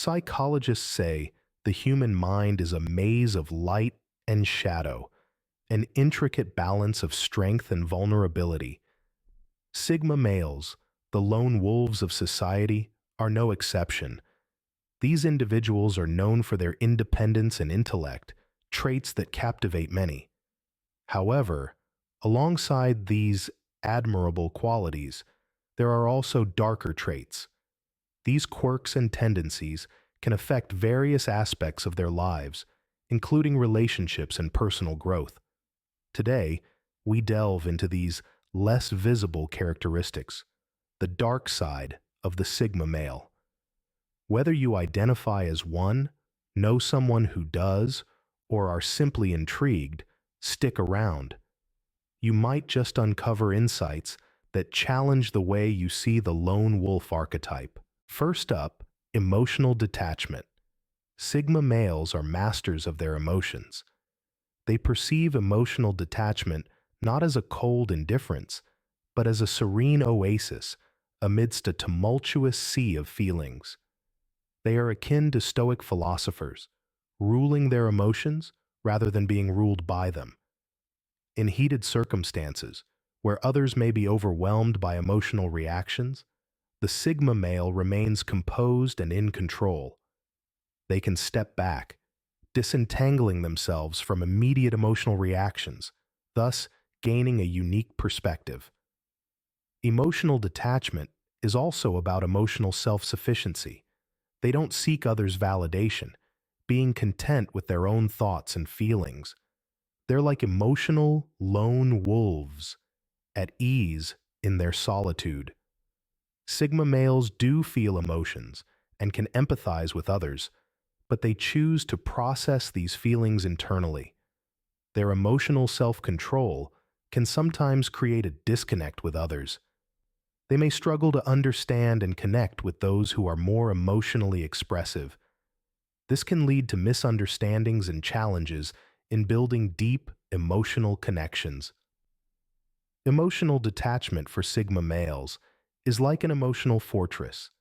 Psychologists say the human mind is a maze of light and shadow, an intricate balance of strength and vulnerability. Sigma males, the lone wolves of society, are no exception. These individuals are known for their independence and intellect, traits that captivate many. However, alongside these admirable qualities, there are also darker traits. These quirks and tendencies can affect various aspects of their lives, including relationships and personal growth. Today, we delve into these less visible characteristics, the dark side of the Sigma male. Whether you identify as one, know someone who does, or are simply intrigued, stick around. You might just uncover insights that challenge the way you see the lone wolf archetype. First up, emotional detachment. Sigma males are masters of their emotions. They perceive emotional detachment not as a cold indifference, but as a serene oasis amidst a tumultuous sea of feelings. They are akin to Stoic philosophers, ruling their emotions rather than being ruled by them. In heated circumstances, where others may be overwhelmed by emotional reactions, the Sigma male remains composed and in control. They can step back, disentangling themselves from immediate emotional reactions, thus gaining a unique perspective. Emotional detachment is also about emotional self-sufficiency. They don't seek others' validation, being content with their own thoughts and feelings. They're like emotional lone wolves, at ease in their solitude. Sigma males do feel emotions and can empathize with others, but they choose to process these feelings internally. Their emotional self-control can sometimes create a disconnect with others. They may struggle to understand and connect with those who are more emotionally expressive. This can lead to misunderstandings and challenges in building deep emotional connections. Emotional detachment for Sigma males is like an emotional fortress.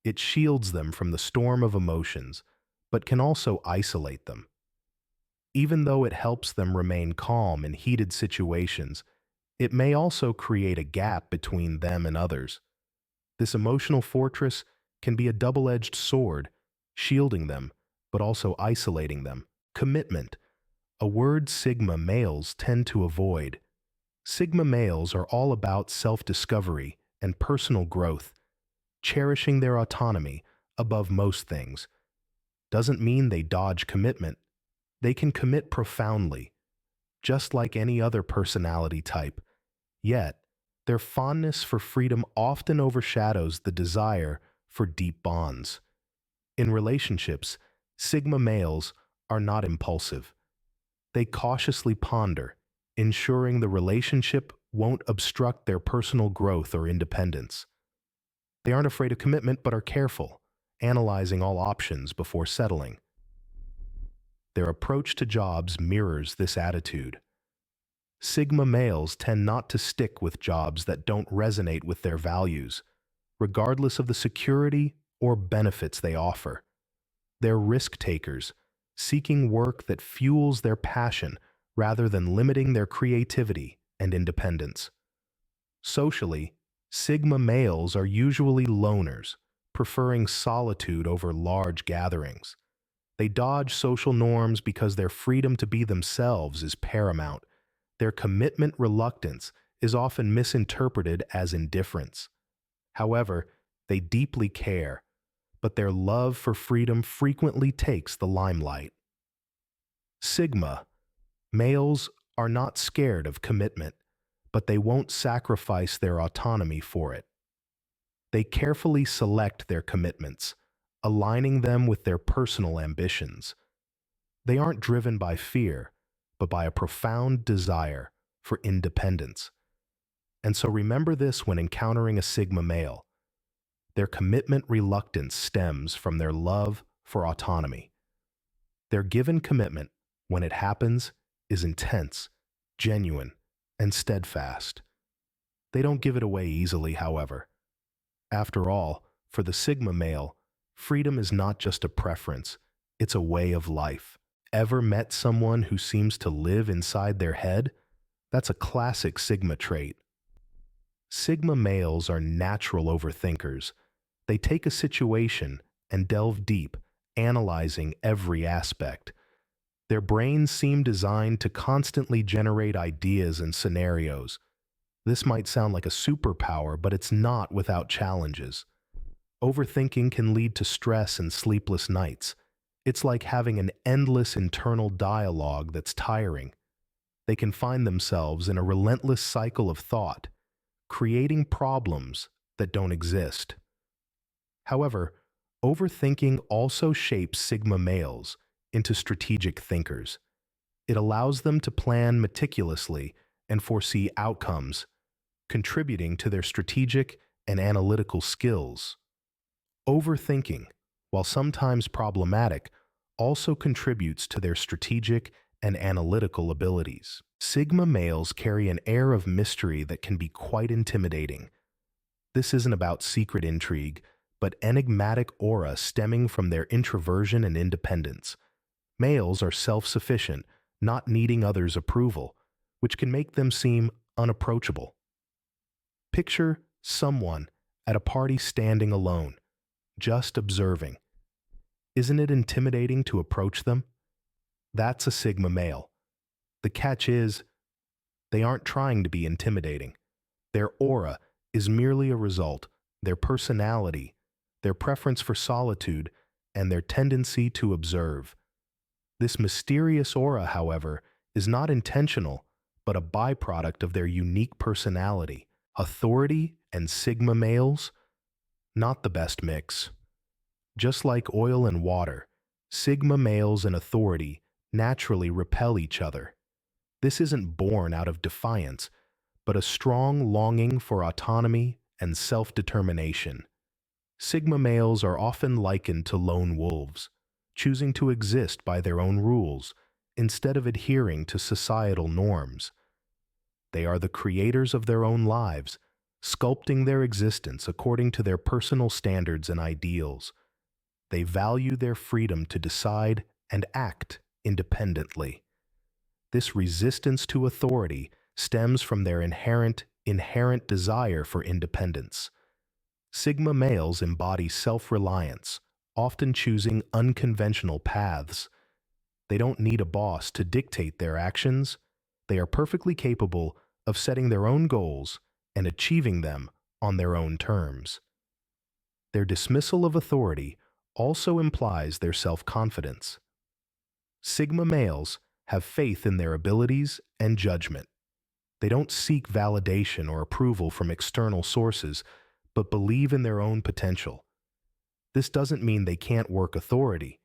It shields them from the storm of emotions, but can also isolate them. Even though it helps them remain calm in heated situations, it may also create a gap between them and others. This emotional fortress can be a double-edged sword, shielding them, but also isolating them. Commitment, a word Sigma males tend to avoid. Sigma males are all about self-discovery and personal growth, cherishing their autonomy above most things. Doesn't mean they dodge commitment. They can commit profoundly, just like any other personality type. Yet, their fondness for freedom often overshadows the desire for deep bonds. In relationships, Sigma males are not impulsive. They cautiously ponder, ensuring the relationship won't obstruct their personal growth or independence. They aren't afraid of commitment but are careful, analyzing all options before settling. Their approach to jobs mirrors this attitude. Sigma males tend not to stick with jobs that don't resonate with their values, regardless of the security or benefits they offer. They're risk takers, seeking work that fuels their passion rather than limiting their creativity and independence. Socially, Sigma males are usually loners, preferring solitude over large gatherings. They dodge social norms because their freedom to be themselves is paramount. Their commitment reluctance is often misinterpreted as indifference. However, they deeply care, but their love for freedom frequently takes the limelight. Sigma males are not scared of commitment, but they won't sacrifice their autonomy for it. They carefully select their commitments, aligning them with their personal ambitions. They aren't driven by fear, but by a profound desire for independence. And so remember this when encountering a Sigma male. Their commitment reluctance stems from their love for autonomy. Their given commitment, when it happens, is intense, genuine, and steadfast. They don't give it away easily, however. After all, for the Sigma male, Freedom is not just a preference, it's a way of life. Ever met someone who seems to live inside their head? That's a classic Sigma trait. Sigma males are natural overthinkers. They take a situation and delve deep, analyzing every aspect. Their brains seem designed to constantly generate ideas and scenarios. This might sound like a superpower, but it's not without challenges. Overthinking can lead to stress and sleepless nights. It's like having an endless internal dialogue that's tiring. They can find themselves in a relentless cycle of thought, creating problems that don't exist. However, overthinking also shapes Sigma males into strategic thinkers. It allows them to plan meticulously and foresee outcomes, contributing to their strategic and analytical skills. Overthinking, while sometimes problematic, also contributes to their strategic and analytical abilities. Sigma males carry an air of mystery that can be quite intimidating. This isn't about secret intrigue, but enigmatic aura stemming from their introversion and independence. Males are self-sufficient, not needing others' approval, which can make them seem unapproachable. Picture someone at a party standing alone, just observing. Isn't it intimidating to approach them? That's a Sigma male. The catch is, they aren't trying to be intimidating. Their aura is merely a result, their personality, their preference for solitude, and their tendency to observe. This mysterious aura, however, is not intentional, but a byproduct of their unique personality. Authority and Sigma males? Not the best mix. Just like oil and water, Sigma males and authority naturally repel each other. This isn't born out of defiance, but a strong longing for autonomy and self-determination. Sigma males are often likened to lone wolves, choosing to exist by their own rules instead of adhering to societal norms. They are the creators of their own lives, sculpting their existence according to their personal standards and ideals. They value their freedom to decide and act independently. This resistance to authority stems from their inherent desire for independence. Sigma males embody self-reliance, often choosing unconventional paths. They don't need a boss to dictate their actions. They are perfectly capable of setting their own goals and achieving them on their own terms. Their dismissal of authority also implies their self-confidence. Sigma males have faith in their abilities and judgment. They don't seek validation or approval from external sources, but believe in their own potential. This doesn't mean they can't work authority.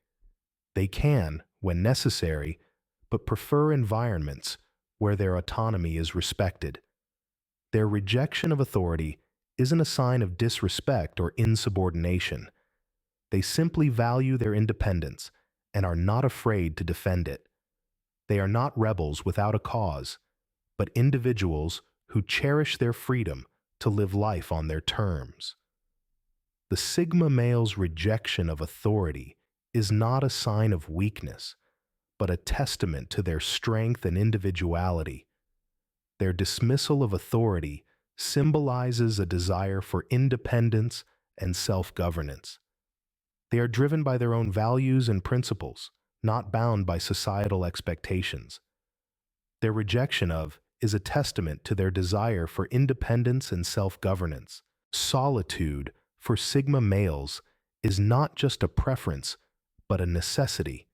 They can, when necessary, but prefer environments where their autonomy is respected. Their rejection of authority isn't a sign of disrespect or insubordination. They simply value their independence and are not afraid to defend it. They are not rebels without a cause, but individuals who cherish their freedom to live life on their terms. The Sigma male's rejection of authority is not a sign of weakness, but a testament to their strength and individuality. Their dismissal of authority symbolizes a desire for independence and self-governance. They are driven by their own values and principles, not bound by societal expectations. Their rejection of is a testament to their desire for independence and self-governance. Solitude, for Sigma males, is not just a preference, but a necessity.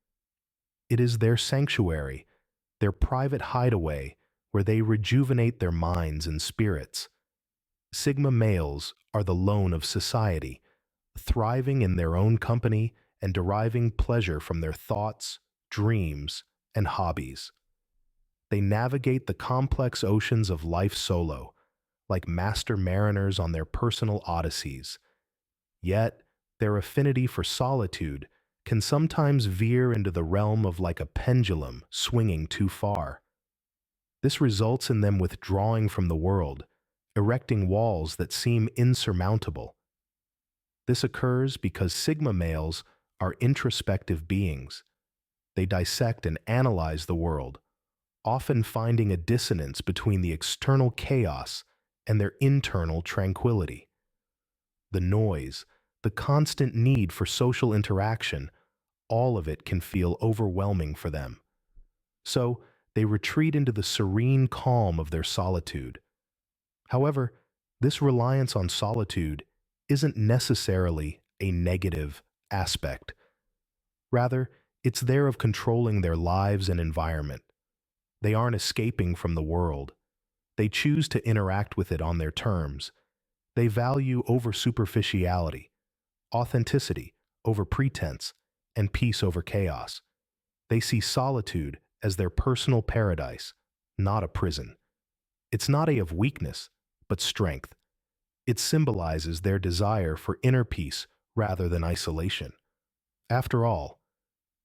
It is their sanctuary, their private hideaway, where they rejuvenate their minds and spirits. Sigma males are the lone of society, thriving in their own company and deriving pleasure from their thoughts, dreams, and hobbies. They navigate the complex oceans of life solo, like master mariners on their personal odysseys. Yet, their affinity for solitude can sometimes veer into the realm of like a pendulum swinging too far. This results in them withdrawing from the world, erecting walls that seem insurmountable. This occurs because sigma males are introspective beings. They dissect and analyze the world, often finding a dissonance between the external chaos and their internal tranquility. The noise, the constant need for social interaction, all of it can feel overwhelming for them. So, they retreat into the serene calm of their solitude. However, this reliance on solitude isn't necessarily a negative aspect. Rather, it's there of controlling their lives and environment. They aren't escaping from the world. They choose to interact with it on their terms. They value over superficiality, authenticity over pretense, and peace over chaos. They see solitude as their personal paradise, not a prison. It's not a of weakness, but strength. It symbolizes their desire for inner peace rather than isolation. After all,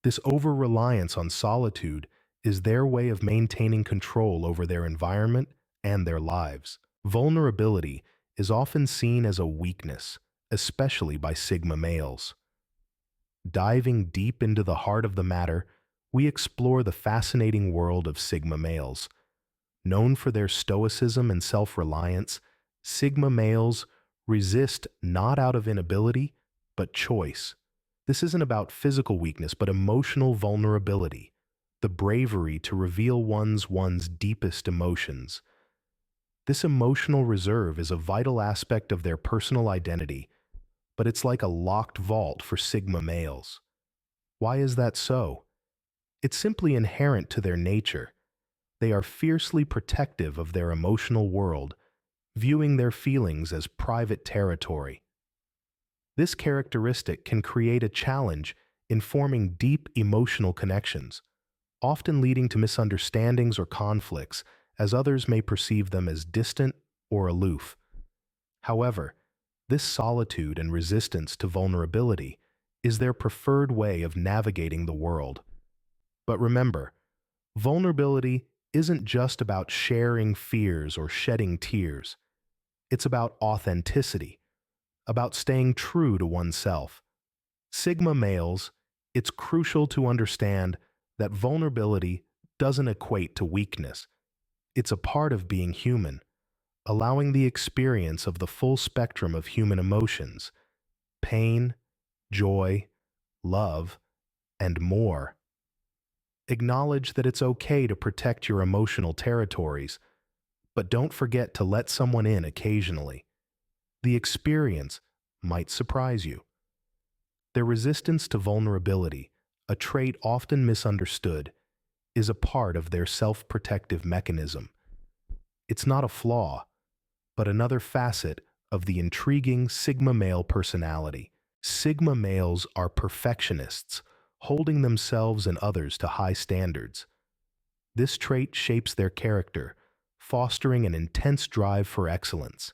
this over-reliance on solitude is their way of maintaining control over their environment and their lives. Vulnerability is often seen as a weakness, especially by sigma males. Diving deep into the heart of the matter, we explore the fascinating world of sigma males. Known for their stoicism and self-reliance, sigma males resist not out of inability, but choice. This isn't about physical weakness, but emotional vulnerability, the bravery to reveal one's deepest emotions. This emotional reserve is a vital aspect of their personal identity, but it's like a locked vault for sigma males. Why is that so? It's simply inherent to their nature. They are fiercely protective of their emotional world, viewing their feelings as private territory. This characteristic can create a challenge in forming deep emotional connections, often leading to misunderstandings or conflicts, as others may perceive them as distant or aloof. However, this solitude and resistance to vulnerability is their preferred way of navigating the world. But remember, vulnerability isn't just about sharing fears or shedding tears. It's about authenticity, about staying true to oneself. Sigma males, it's crucial to understand that vulnerability doesn't equate to weakness. It's a part of being human, allowing the experience of the full spectrum of human emotions, pain, joy, love, and more. Acknowledge that it's okay to protect your emotional territories, but don't forget to let someone in occasionally. The experience might surprise you. Their resistance to vulnerability, a trait often misunderstood, is a part of their self-protective mechanism. It's not a flaw, but another facet of the intriguing Sigma male personality. Sigma males are perfectionists, holding themselves and others to high standards. This trait shapes their character, fostering an intense drive for excellence.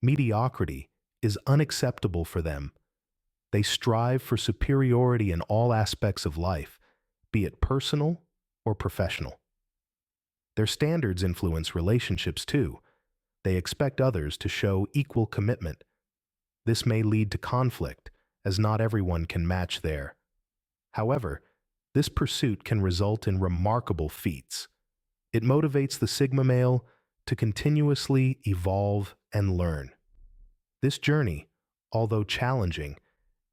Mediocrity is unacceptable for them. They strive for superiority in all aspects of life, be it personal or professional. Their standards influence relationships too. They expect others to show equal commitment. This may lead to conflict, as not everyone can match their. However, this pursuit can result in remarkable feats. It motivates the Sigma male to continuously evolve and learn. This journey, although challenging,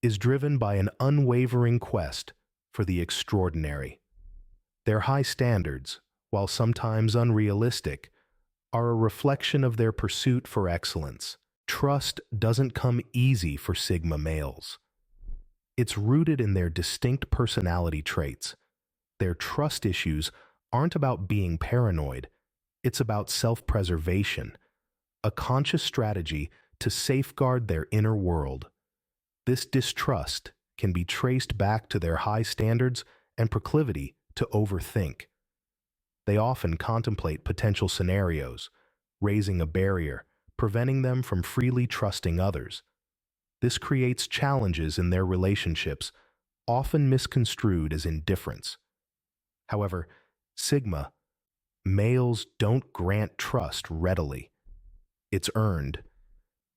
is driven by an unwavering quest for the extraordinary. Their high standards, while sometimes unrealistic, are a reflection of their pursuit for excellence. Trust doesn't come easy for Sigma males. It's rooted in their distinct personality traits. Their trust issues aren't about being paranoid. It's about self-preservation, a conscious strategy to safeguard their inner world. This distrust can be traced back to their high standards and proclivity to overthink. They often contemplate potential scenarios, raising a barrier, preventing them from freely trusting others. This creates challenges in their relationships, often misconstrued as indifference. However, Sigma males don't grant trust readily. It's earned.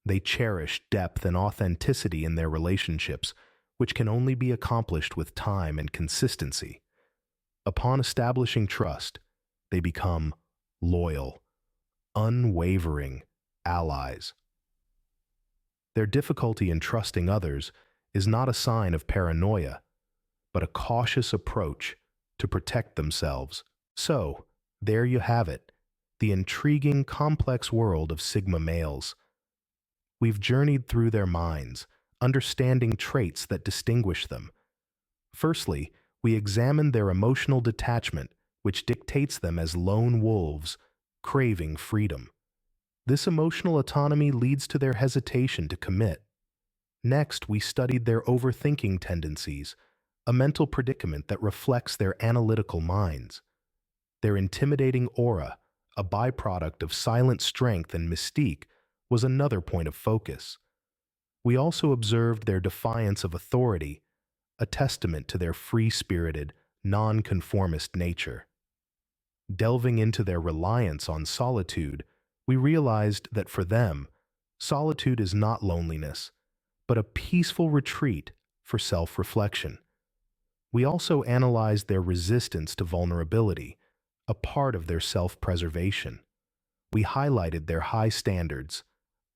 They cherish depth and authenticity in their relationships, which can only be accomplished with time and consistency. Upon establishing trust, they become loyal, unwavering allies. Their difficulty in trusting others is not a sign of paranoia, but a cautious approach to protect themselves. So, there you have it, the intriguing, complex world of Sigma males. We've journeyed through their minds, understanding traits that distinguish them. Firstly, we examined their emotional detachment, which dictates them as lone wolves, craving freedom. This emotional autonomy leads to their hesitation to commit. Next, we studied their overthinking tendencies, a mental predicament that reflects their analytical minds. Their intimidating aura, a byproduct of silent strength and mystique, was another point of focus. We also observed their defiance of authority, a testament to their free-spirited, non-conformist nature. Delving into their reliance on solitude, we realized that for them, solitude is not loneliness, but a peaceful retreat for self-reflection. We also analyzed their resistance to vulnerability, a part of their self-preservation. We highlighted their high standards,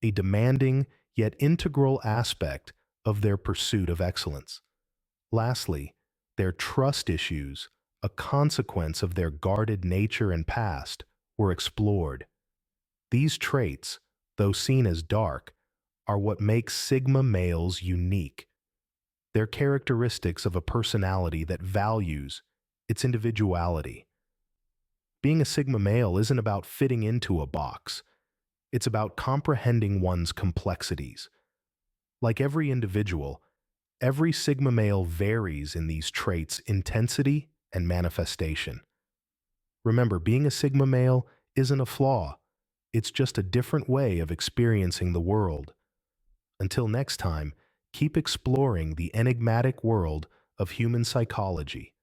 a demanding yet integral aspect of their pursuit of excellence. Lastly, their trust issues, a consequence of their guarded nature and past, were explored. These traits, though seen as dark, are what makes Sigma males unique. They're characteristics of a personality that values its individuality. Being a Sigma male isn't about fitting into a box. It's about comprehending one's complexities. Like every individual, every Sigma male varies in these traits' intensity and manifestation. Remember, being a Sigma male isn't a flaw. It's just a different way of experiencing the world. Until next time, keep exploring the enigmatic world of human psychology.